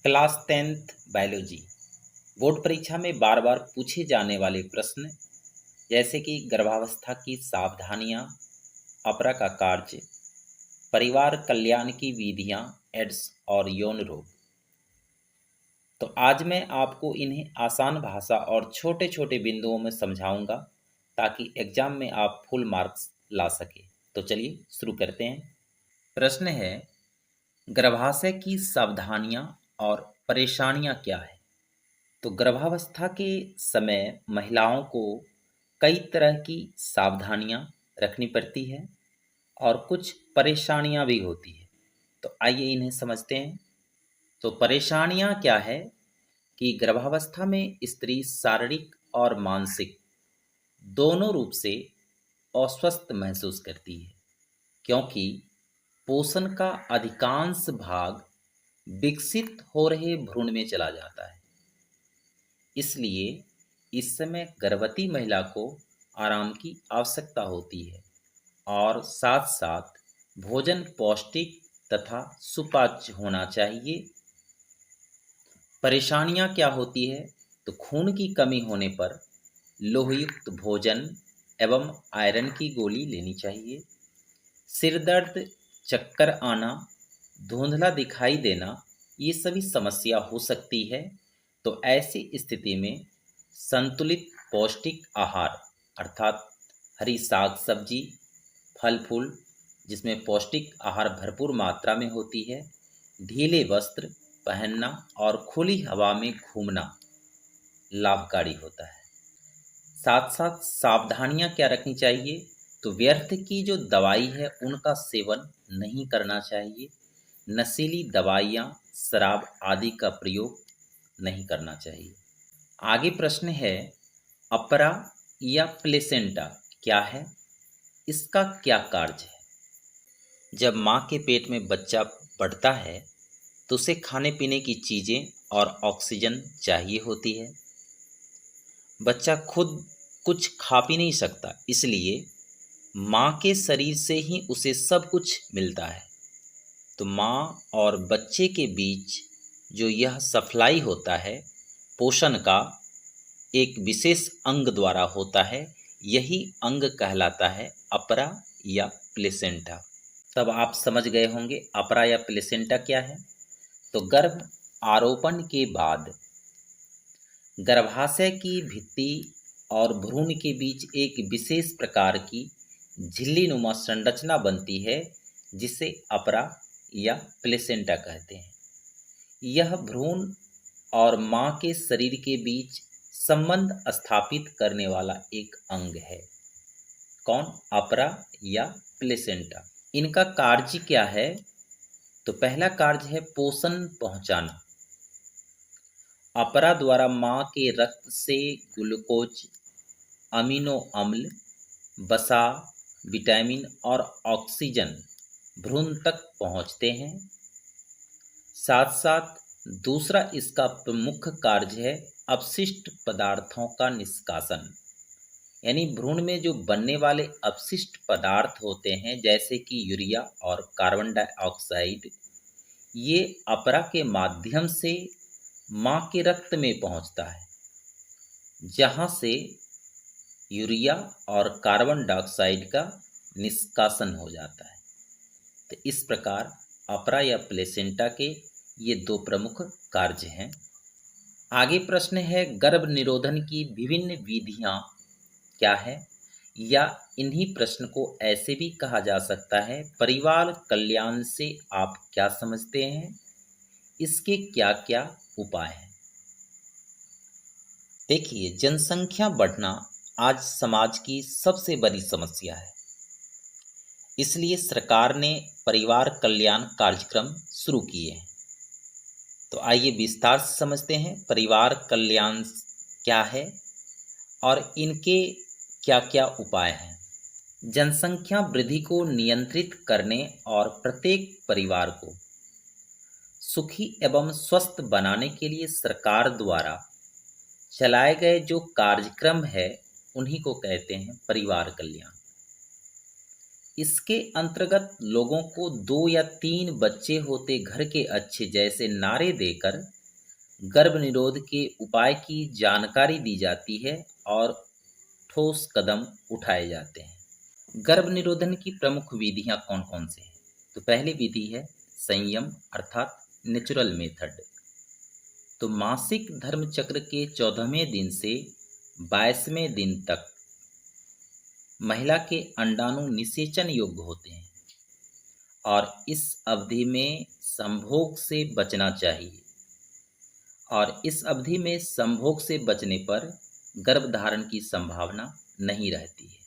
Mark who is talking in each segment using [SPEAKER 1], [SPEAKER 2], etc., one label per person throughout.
[SPEAKER 1] Class 10th biology board परीक्षा में बार बार पूछे जाने वाले प्रश्न जैसे कि गर्भावस्था की सावधानियां, अपरा का कार्य, परिवार कल्याण की विधियां, एड्स और यौन रोग। तो आज मैं आपको इन्हें आसान भाषा और छोटे छोटे बिंदुओं में समझाऊंगा ताकि एग्जाम में आप फुल मार्क्स ला सके। तो चलिए शुरू करते हैं। प्रश्न है, गर्भाशय की सावधानियां और परेशानियां क्या है। तो गर्भावस्था के समय महिलाओं को कई तरह की सावधानियां रखनी पड़ती है और कुछ परेशानियां भी होती है। तो आइए इन्हें समझते हैं। तो परेशानियां क्या है कि गर्भावस्था में स्त्री शारीरिक और मानसिक दोनों रूप से अस्वस्थ महसूस करती है, क्योंकि पोषण का अधिकांश भाग विकसित हो रहे भ्रूण में चला जाता है। इसलिए इस समय गर्भवती महिला को आराम की आवश्यकता होती है और साथ साथ भोजन पौष्टिक तथा सुपाच्य होना चाहिए। परेशानियां क्या होती है? तो खून की कमी होने पर लोहयुक्त भोजन एवं आयरन की गोली लेनी चाहिए। सिर दर्द, चक्कर आना, धुंधला दिखाई देना, ये सभी समस्या हो सकती है। तो ऐसी स्थिति में संतुलित पौष्टिक आहार अर्थात हरी साग सब्जी, फल फूल जिसमें पौष्टिक आहार भरपूर मात्रा में होती है, ढीले वस्त्र पहनना और खुली हवा में घूमना लाभकारी होता है। साथ साथ सावधानियां क्या रखनी चाहिए? तो व्यर्थ की जो दवाई है उनका सेवन नहीं करना चाहिए। नशीली दवाइयां, शराब आदि का प्रयोग नहीं करना चाहिए। आगे प्रश्न है, अपरा या प्लेसेंटा क्या है? इसका क्या कार्य है? जब माँ के पेट में बच्चा बढ़ता है तो उसे खाने पीने की चीज़ें और ऑक्सीजन चाहिए होती है। बच्चा खुद कुछ खा पी नहीं सकता, इसलिए माँ के शरीर से ही उसे सब कुछ मिलता है। तो माँ और बच्चे के बीच जो यह सप्लाई होता है पोषण का, एक विशेष अंग द्वारा होता है। यही अंग कहलाता है अपरा या प्लेसेंटा। तब आप समझ गए होंगे अपरा या प्लेसेंटा क्या है। तो गर्भ आरोपण के बाद गर्भाशय की भित्ति और भ्रूण के बीच एक विशेष प्रकार की झिल्लीनुमा संरचना बनती है जिसे अपरा या प्लेसेंटा कहते हैं। यह भ्रूण और मां के शरीर के बीच संबंध स्थापित करने वाला एक अंग है। कौन? अपरा या प्लेसेंटा। इनका कार्य क्या है? तो पहला कार्य है पोषण पहुंचाना। अपरा द्वारा मां के रक्त से ग्लूकोज, अमीनो अम्ल, वसा, विटामिन और ऑक्सीजन भ्रूण तक पहुंचते हैं। साथ साथ दूसरा इसका प्रमुख कार्य है अपशिष्ट पदार्थों का निष्कासन। यानी भ्रूण में जो बनने वाले अपशिष्ट पदार्थ होते हैं जैसे कि यूरिया और कार्बन डाइऑक्साइड, ये अपरा के माध्यम से मां के रक्त में पहुंचता है, जहां से यूरिया और कार्बन डाइऑक्साइड का निष्कासन हो जाता है। तो इस प्रकार अपरा या प्लेसेंटा के ये दो प्रमुख कार्य हैं। आगे प्रश्न है, गर्भ निरोधन की विभिन्न विधियां क्या है? या इन्हीं प्रश्न को ऐसे भी कहा जा सकता है, परिवार कल्याण से आप क्या समझते हैं? इसके क्या क्या उपाय हैं? देखिए, जनसंख्या बढ़ना आज समाज की सबसे बड़ी समस्या है। इसलिए सरकार ने परिवार कल्याण कार्यक्रम शुरू किए हैं। तो आइए विस्तार से समझते हैं परिवार कल्याण क्या है और इनके क्या क्या उपाय हैं। जनसंख्या वृद्धि को नियंत्रित करने और प्रत्येक परिवार को सुखी एवं स्वस्थ बनाने के लिए सरकार द्वारा चलाए गए जो कार्यक्रम है उन्हीं को कहते हैं परिवार कल्याण। इसके अंतर्गत लोगों को 2 या 3 बच्चे होते घर के अच्छे जैसे नारे देकर गर्भ निरोध के उपाय की जानकारी दी जाती है और ठोस कदम उठाए जाते हैं। गर्भ निरोधन की प्रमुख विधियां कौन कौन से हैं? तो पहली विधि है संयम अर्थात नेचुरल मेथड। तो मासिक धर्म चक्र के 14वें दिन से 22वें दिन तक महिला के अंडाणु निषेचन योग्य होते हैं और इस अवधि में संभोग से बचना चाहिए, और इस अवधि में संभोग से बचने पर गर्भधारण की संभावना नहीं रहती है।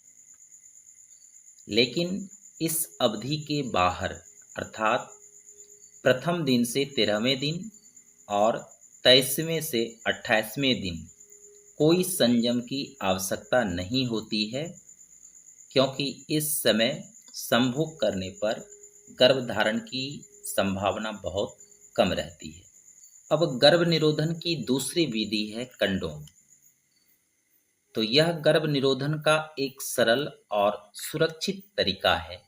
[SPEAKER 1] लेकिन इस अवधि के बाहर अर्थात प्रथम दिन से 13वें दिन और 23वें से 28वें दिन कोई संयम की आवश्यकता नहीं होती है, क्योंकि इस समय संभोग करने पर गर्भधारण की संभावना बहुत कम रहती है। अब गर्भ निरोधन की दूसरी विधि है कंडोम। तो यह गर्भ निरोधन का एक सरल और सुरक्षित तरीका है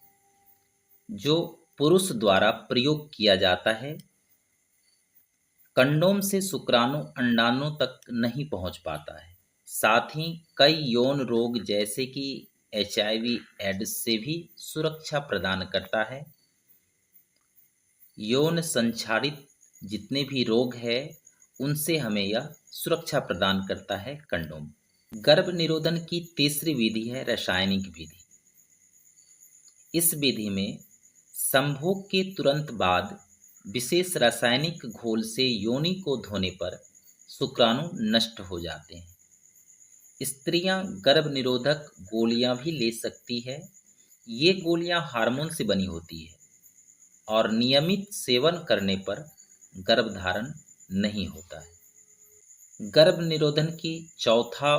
[SPEAKER 1] जो पुरुष द्वारा प्रयोग किया जाता है। कंडोम से शुक्राणु अंडाणु तक नहीं पहुंच पाता है। साथ ही कई यौन रोग जैसे कि HIV एड्स से भी सुरक्षा प्रदान करता है। यौन संचारित जितने भी रोग हैं उनसे हमें यह सुरक्षा प्रदान करता है कंडोम। गर्भ निरोधन की तीसरी विधि है रासायनिक विधि। इस विधि में संभोग के तुरंत बाद विशेष रासायनिक घोल से योनि को धोने पर शुक्राणु नष्ट हो जाते हैं। स्त्रियां गर्भ निरोधक गोलियां भी ले सकती है। ये गोलियां हार्मोन से बनी होती है और नियमित सेवन करने पर गर्भधारण नहीं होता है। गर्भ निरोधन की चौथा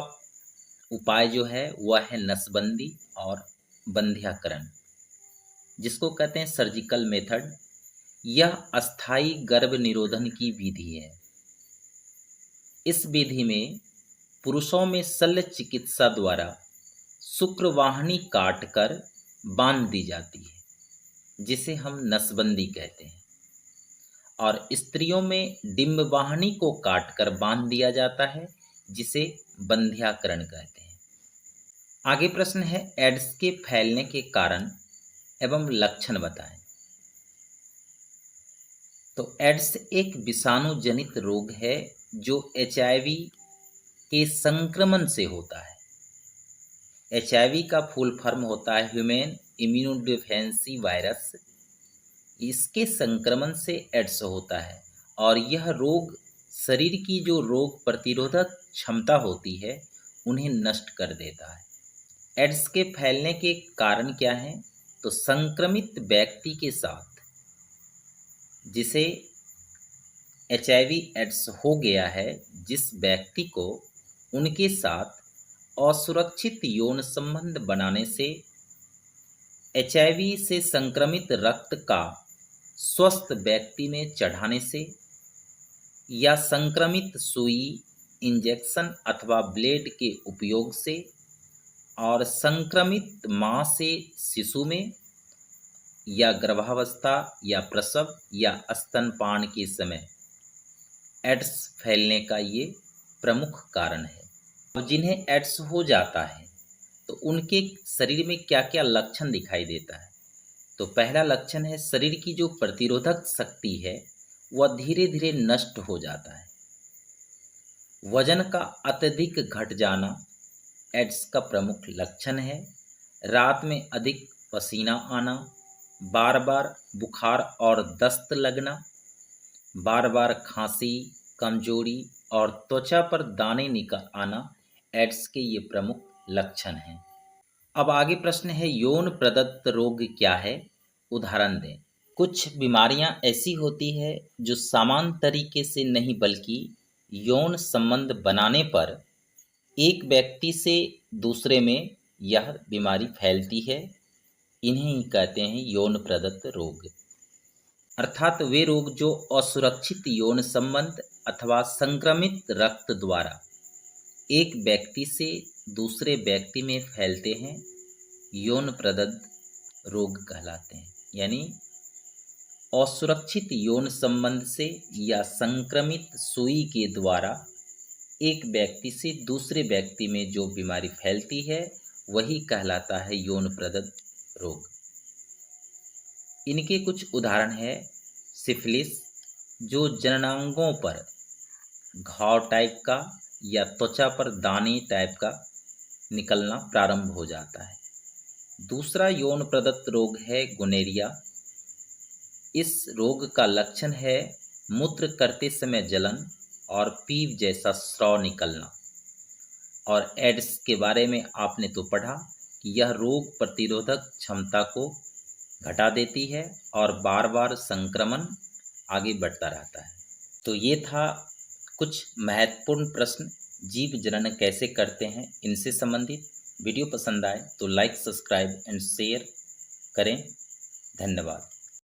[SPEAKER 1] उपाय जो है वह है नसबंदी और बंध्याकरण, जिसको कहते हैं सर्जिकल मेथड। यह अस्थायी गर्भ निरोधन की विधि है। इस विधि में पुरुषों में शल्य चिकित्सा द्वारा शुक्रवाहिनी काटकर बांध दी जाती है, जिसे हम नसबंदी कहते हैं, और स्त्रियों में डिंबवाहिनी को काटकर बांध दिया जाता है, जिसे बंध्याकरण कहते हैं। आगे प्रश्न है एड्स के फैलने के कारण एवं लक्षण बताएं। तो एड्स एक विषाणु जनित रोग है जो HIV के संक्रमण से होता है। HIV का फुल फॉर्म होता है ह्यूमन इम्यूनोडेफिशिएंसी वायरस। इसके संक्रमण से एड्स होता है और यह रोग शरीर की जो रोग प्रतिरोधक क्षमता होती है उन्हें नष्ट कर देता है। एड्स के फैलने के कारण क्या हैं? तो संक्रमित व्यक्ति के साथ जिसे HIV एड्स हो गया है, जिस व्यक्ति को उनके साथ असुरक्षित यौन संबंध बनाने से HIV से संक्रमित रक्त का स्वस्थ व्यक्ति में चढ़ाने से या संक्रमित सुई, इंजेक्शन अथवा ब्लेड के उपयोग से और संक्रमित मां से शिशु में या गर्भावस्था या प्रसव या स्तनपान के समय एड्स फैलने का ये प्रमुख कारण है। अब जिन्हें एड्स हो जाता है तो उनके शरीर में क्या क्या लक्षण दिखाई देता है? तो पहला लक्षण है शरीर की जो प्रतिरोधक शक्ति है वह धीरे धीरे नष्ट हो जाता है। वजन का अत्यधिक घट जाना एड्स का प्रमुख लक्षण है। रात में अधिक पसीना आना, बार बार बुखार और दस्त लगना, बार बार खांसी, कमजोरी और त्वचा पर दाने निकल आना एड्स के ये प्रमुख लक्षण हैं। अब आगे प्रश्न है यौन प्रदत्त रोग क्या है? उदाहरण दें। कुछ बीमारियां ऐसी होती है जो सामान्य तरीके से नहीं बल्कि यौन संबंध बनाने पर एक व्यक्ति से दूसरे में यह बीमारी फैलती है। इन्हें ही कहते हैं यौन प्रदत्त रोग, अर्थात वे रोग जो असुरक्षित यौन संबंध अथवा संक्रमित रक्त द्वारा एक व्यक्ति से दूसरे व्यक्ति में फैलते हैं, यौन प्रदत्त रोग कहलाते हैं। यानी असुरक्षित यौन संबंध से या संक्रमित सुई के द्वारा एक व्यक्ति से दूसरे व्यक्ति में जो बीमारी फैलती है वही कहलाता है यौन प्रदत्त रोग। इनके कुछ उदाहरण है सिफिलिस, जो जननांगों पर घाव टाइप का या त्वचा पर दाने टाइप का निकलना प्रारंभ हो जाता है। दूसरा यौन प्रदत्त रोग है गोनेरिया। इस रोग का लक्षण है मूत्र करते समय जलन और पीप जैसा स्राव निकलना। और एड्स के बारे में आपने तो पढ़ा कि यह रोग प्रतिरोधक क्षमता को घटा देती है और बार बार संक्रमण आगे बढ़ता रहता है। तो ये था कुछ महत्वपूर्ण प्रश्न जीव जनन कैसे करते हैं इनसे संबंधित। वीडियो पसंद आए तो लाइक, सब्सक्राइब एंड शेयर करें। धन्यवाद।